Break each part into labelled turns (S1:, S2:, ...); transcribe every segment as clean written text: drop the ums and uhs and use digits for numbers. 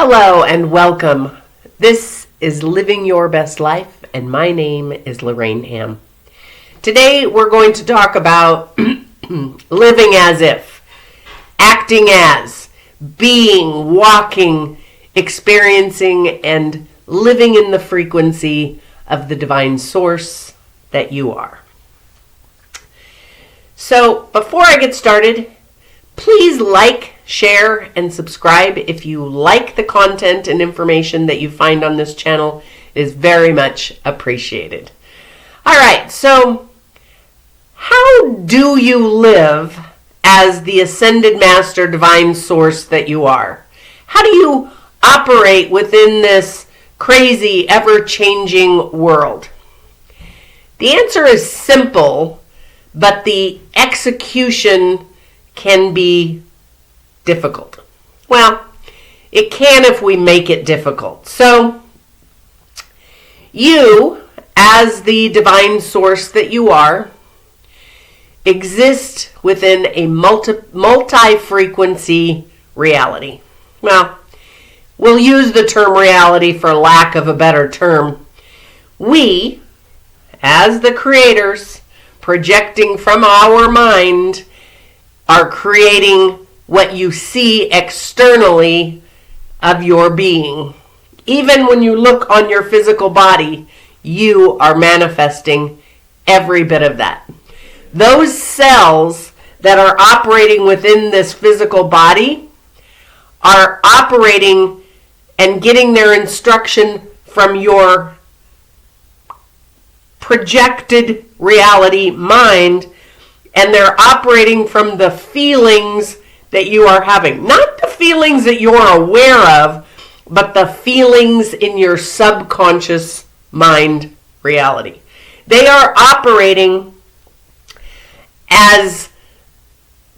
S1: Hello and welcome. This is Living Your Best Life, and my name is Lorrayne. Today we're going to talk about living as if, acting as, being, walking, experiencing, and living in the frequency of the divine source that you are. So before I get started, please like, share, and subscribe if you like the content and information that you find on this channel. It is very much appreciated. All right, so how do you live as the ascended master divine source that you are? How do you operate within this crazy, ever-changing world? The answer is simple, but the execution can be difficult. Well, it can if we make it difficult. So, you, as the divine source that you are, exist within a multi-frequency reality. Well, we'll use the term reality for lack of a better term. We, as the creators, projecting from our mind, are creating what you see externally of your being. Even when you look on your physical body, you are manifesting every bit of that. Those cells that are operating within this physical body are operating and getting their instruction from your projected reality mind, and they're operating from the feelings that you are having. Not the feelings that you're aware of, but the feelings in your subconscious mind reality. They are operating as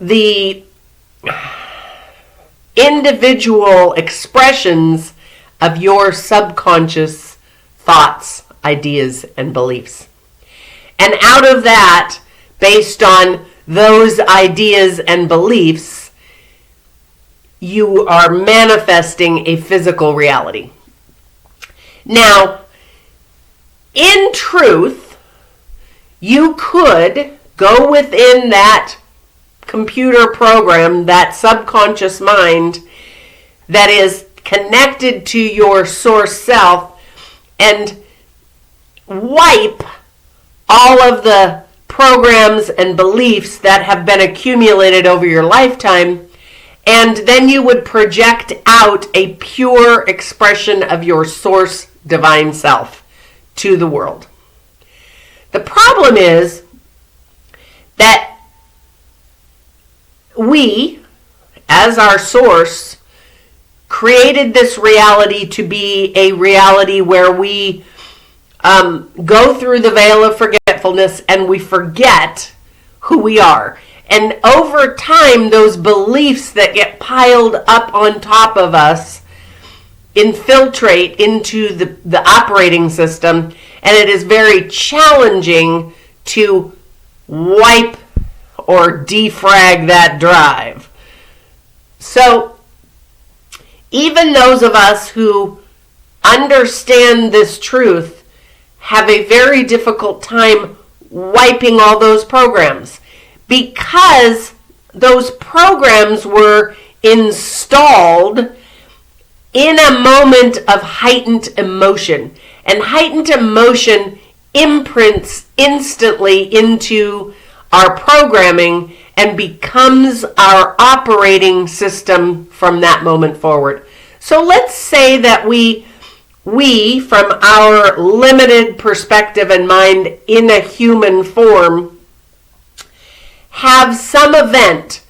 S1: the individual expressions of your subconscious thoughts, ideas, and beliefs. And out of that, based on those ideas and beliefs, you are manifesting a physical reality. Now, in truth, you could go within that computer program, that subconscious mind that is connected to your source self, and wipe all of the programs and beliefs that have been accumulated over your lifetime, and then you would project out a pure expression of your source divine self to the world. The problem is that we, as our source, created this reality to be a reality where we go through the veil of forgetfulness and we forget who we are. And over time, those beliefs that get piled up on top of us infiltrate into the operating system, and it is very challenging to wipe or defrag that drive. So, even those of us who understand this truth have a very difficult time wiping all those programs, because those programs were installed in a moment of heightened emotion. And heightened emotion imprints instantly into our programming and becomes our operating system from that moment forward. So let's say that we from our limited perspective and mind in a human form, have some event.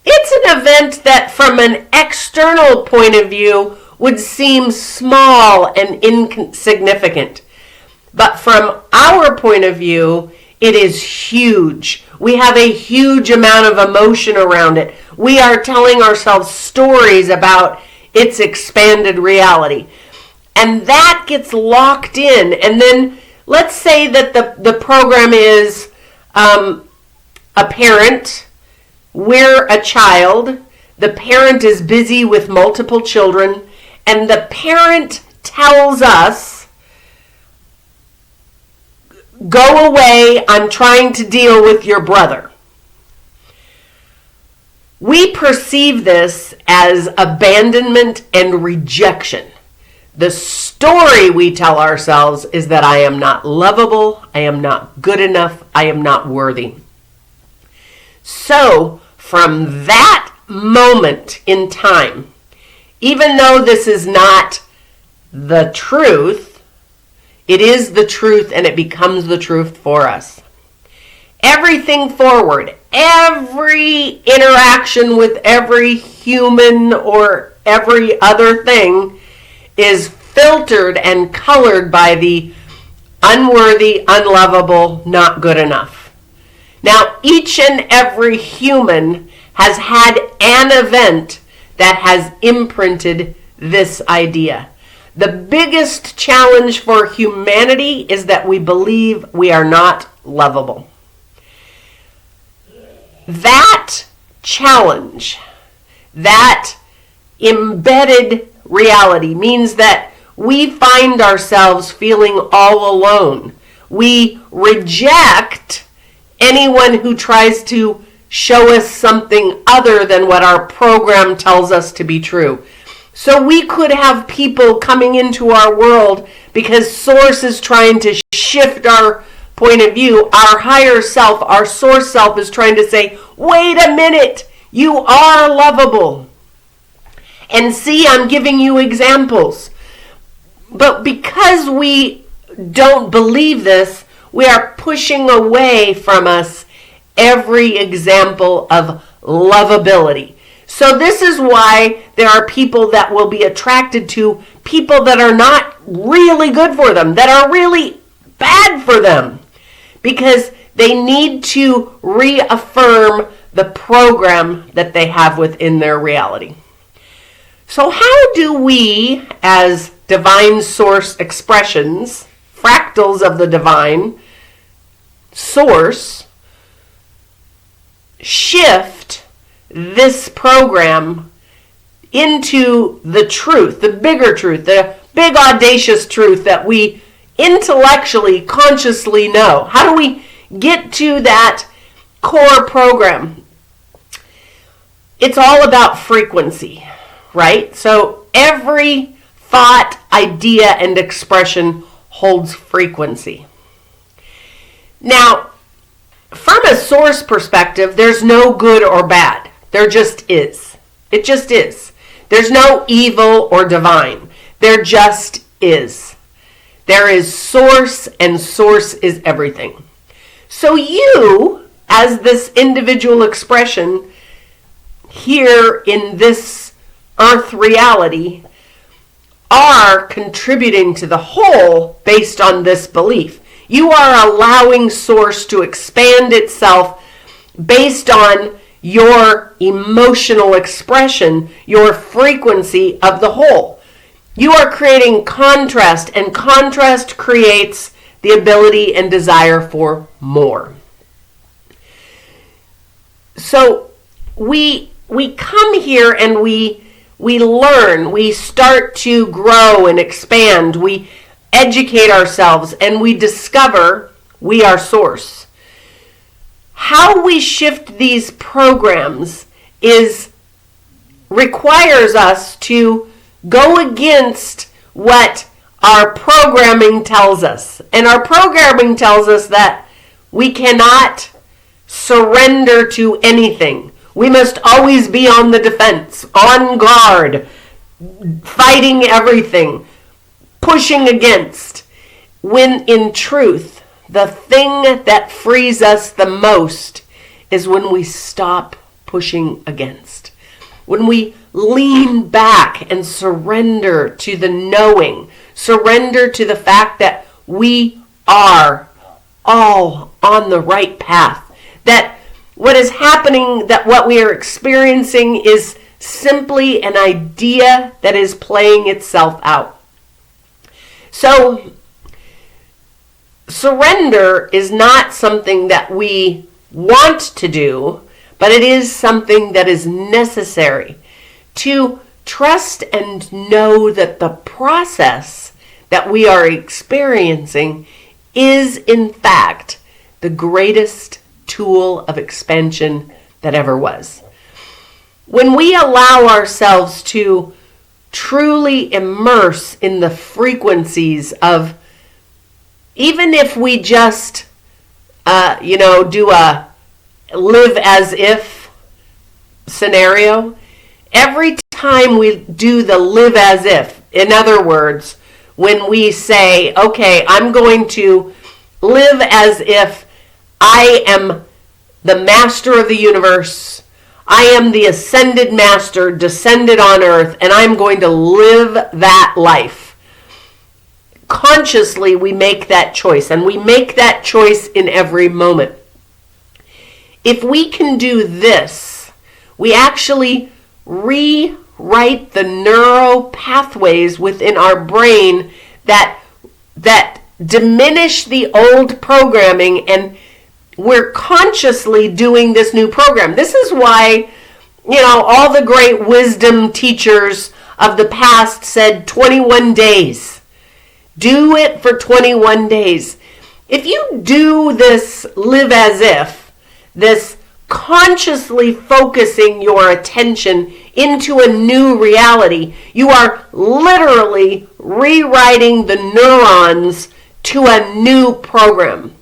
S1: It's an event that from an external point of view would seem small and insignificant. But from our point of view, it is huge. We have a huge amount of emotion around it. We are telling ourselves stories about its expanded reality. And that gets locked in. And then let's say that the program is a parent, we're a child, the parent is busy with multiple children, and the parent tells us, go away, I'm trying to deal with your brother. We perceive this as abandonment and rejection. The story we tell ourselves is that I am not lovable, I am not good enough, I am not worthy. So, from that moment in time, even though this is not the truth, it is the truth and it becomes the truth for us. Everything forward, every interaction with every human or every other thing is filtered and colored by the unworthy, unlovable, not good enough. Now, each and every human has had an event that has imprinted this idea. The biggest challenge for humanity is that we believe we are not lovable. That challenge, that embedded reality means that we find ourselves feeling all alone. We reject anyone who tries to show us something other than what our program tells us to be true. So we could have people coming into our world because Source is trying to shift our point of view. Our higher self, our Source self is trying to say, wait a minute, you are lovable. And see, I'm giving you examples. But because we don't believe this, we are pushing away from us every example of lovability. So this is why there are people that will be attracted to people that are not really good for them, that are really bad for them, because they need to reaffirm the program that they have within their reality. So how do we, as divine source expressions, fractals of the divine source, shift this program into the truth, the bigger truth, the big audacious truth that we intellectually, consciously know? How do we get to that core program? It's all about frequency, right? So every thought, idea, and expression holds frequency. Now, from a source perspective, there's no good or bad. There just is. It just is. There's no evil or divine. There just is. There is source, and source is everything. So you, as this individual expression here in this earth reality, are contributing to the whole based on this belief. You are allowing source to expand itself based on your emotional expression, your frequency of the whole. You are creating contrast, and contrast creates the ability and desire for more. So we come here and we learn, we start to grow and expand, we educate ourselves, and we discover we are source. How we shift these programs requires us to go against what our programming tells us. And our programming tells us that we cannot surrender to anything. We must always be on the defense, on guard, fighting everything, pushing against. When in truth, the thing that frees us the most is when we stop pushing against. When we lean back and surrender to the knowing, surrender to the fact that we are all on the right path, that what is happening, that what we are experiencing is simply an idea that is playing itself out. So, surrender is not something that we want to do, but it is something that is necessary to trust and know that the process that we are experiencing is, in fact, the greatest tool of expansion that ever was. When we allow ourselves to truly immerse in the frequencies of, even if we just, do a live as if scenario, every time we do the live as if, in other words, when we say, okay, I'm going to live as if I am the master of the universe, I am the ascended master descended on earth, and I'm going to live that life. Consciously, we make that choice, and we make that choice in every moment. If we can do this, we actually rewrite the neural pathways within our brain that diminish the old programming, and we're consciously doing this new program. This is why, all the great wisdom teachers of the past said 21 days. Do it for 21 days. If you do this live as if, this consciously focusing your attention into a new reality, you are literally rewriting the neurons to a new program.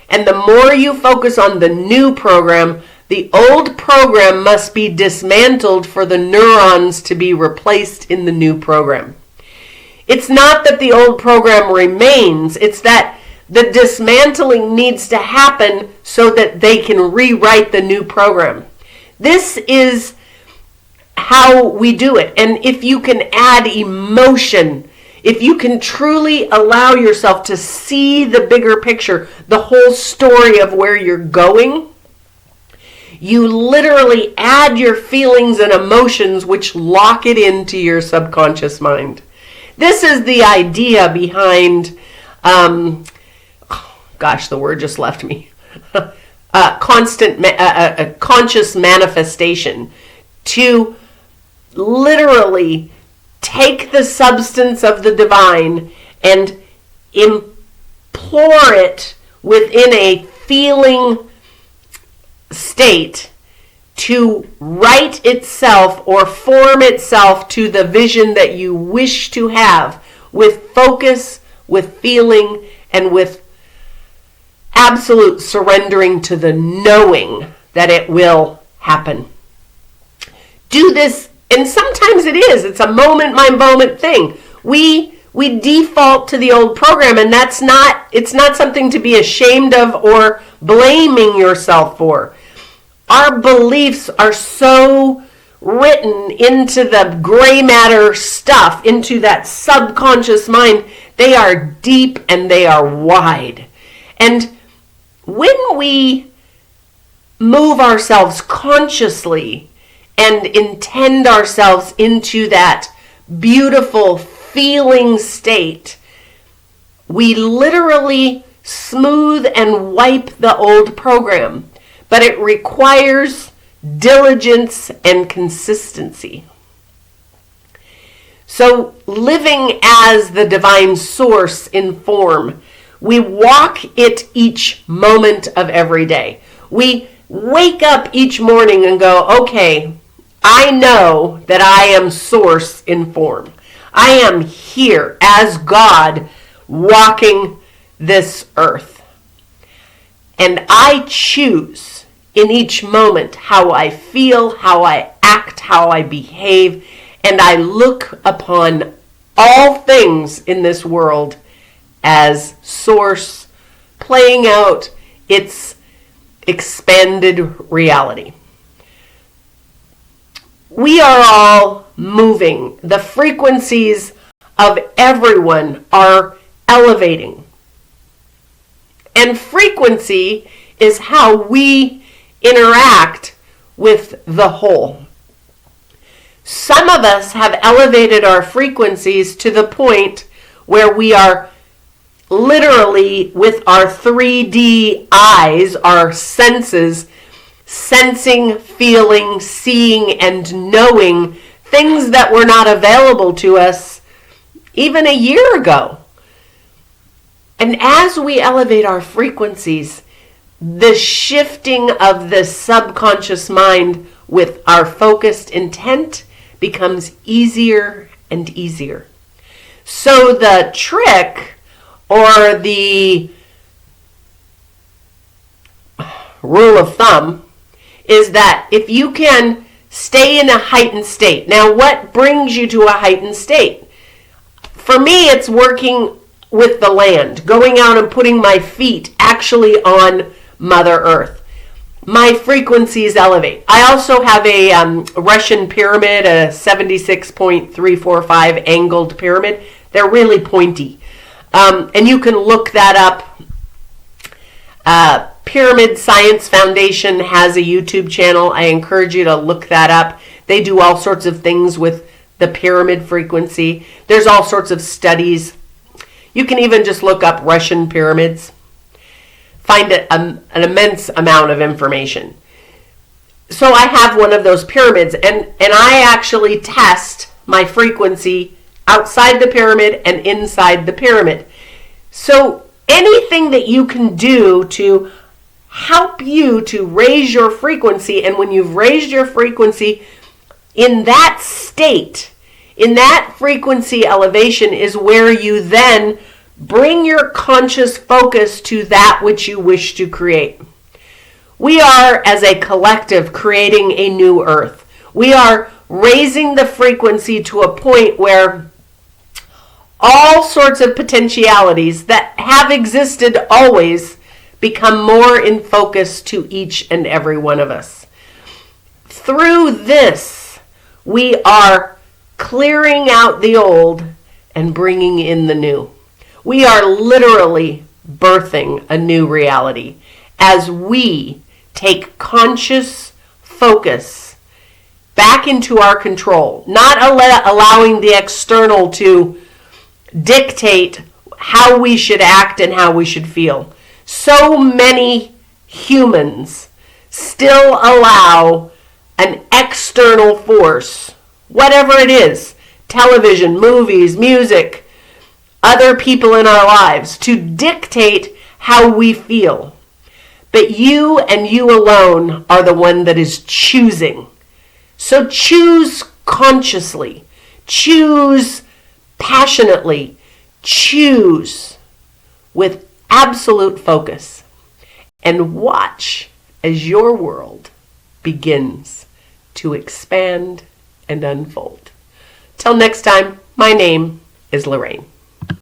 S1: And the more you focus on the new program, the old program must be dismantled for the neurons to be replaced in the new program. It's not that the old program remains, it's that the dismantling needs to happen so that they can rewrite the new program. This is how we do it. And if you can add emotion, if you can truly allow yourself to see the bigger picture, the whole story of where you're going, you literally add your feelings and emotions, which lock it into your subconscious mind. This is the idea behind, the word just left me, conscious manifestation. To literally take the substance of the divine and implore it within a feeling state to write itself or form itself to the vision that you wish to have, with focus, with feeling, and with absolute surrendering to the knowing that it will happen. Do this, and sometimes it's a moment by moment thing. We default to the old program, and it's not something to be ashamed of or blaming yourself for. Our beliefs are so written into the gray matter stuff, into that subconscious mind. They are deep and they are wide. And when we move ourselves consciously and intend ourselves into that beautiful feeling state, we literally smooth and wipe the old program. But it requires diligence and consistency. So, living as the divine source in form, we walk it each moment of every day. We wake up each morning and go, okay, I know that I am source in form. I am here as God walking this earth. And I choose in each moment how I feel, how I act, how I behave, and I look upon all things in this world as source playing out its expanded reality. We are all moving. The frequencies of everyone are elevating. And frequency is how we interact with the whole. Some of us have elevated our frequencies to the point where we are literally, with our 3D eyes, our senses, sensing, feeling, seeing, and knowing things that were not available to us even a year ago. And as we elevate our frequencies, the shifting of the subconscious mind with our focused intent becomes easier and easier. So the trick, or the rule of thumb, is that if you can stay in a heightened state. Now, what brings you to a heightened state? For me, it's working with the land, going out and putting my feet actually on Mother Earth. My frequencies elevate. I also have a Russian pyramid, a 76.345 angled pyramid. They're really pointy. And you can look that up. Pyramid Science Foundation has a YouTube channel. I encourage you to look that up. They do all sorts of things with the pyramid frequency. There's all sorts of studies. You can even just look up Russian pyramids. Find an immense amount of information. So I have one of those pyramids, and I actually test my frequency outside the pyramid and inside the pyramid. So anything that you can do to help you to raise your frequency, and when you've raised your frequency in that state, in that frequency elevation, is where you then bring your conscious focus to that which you wish to create. We are, as a collective, creating a new earth. We are raising the frequency to a point where all sorts of potentialities that have existed always become more in focus to each and every one of us. Through this, we are clearing out the old and bringing in the new. We are literally birthing a new reality as we take conscious focus back into our control, not allowing the external to dictate how we should act and how we should feel. So many humans still allow an external force, whatever it is, television, movies, music, other people in our lives, to dictate how we feel. But you and you alone are the one that is choosing. So choose consciously, choose passionately, choose with absolute focus, and watch as your world begins to expand and unfold. Till next time, my name is Lorrayne.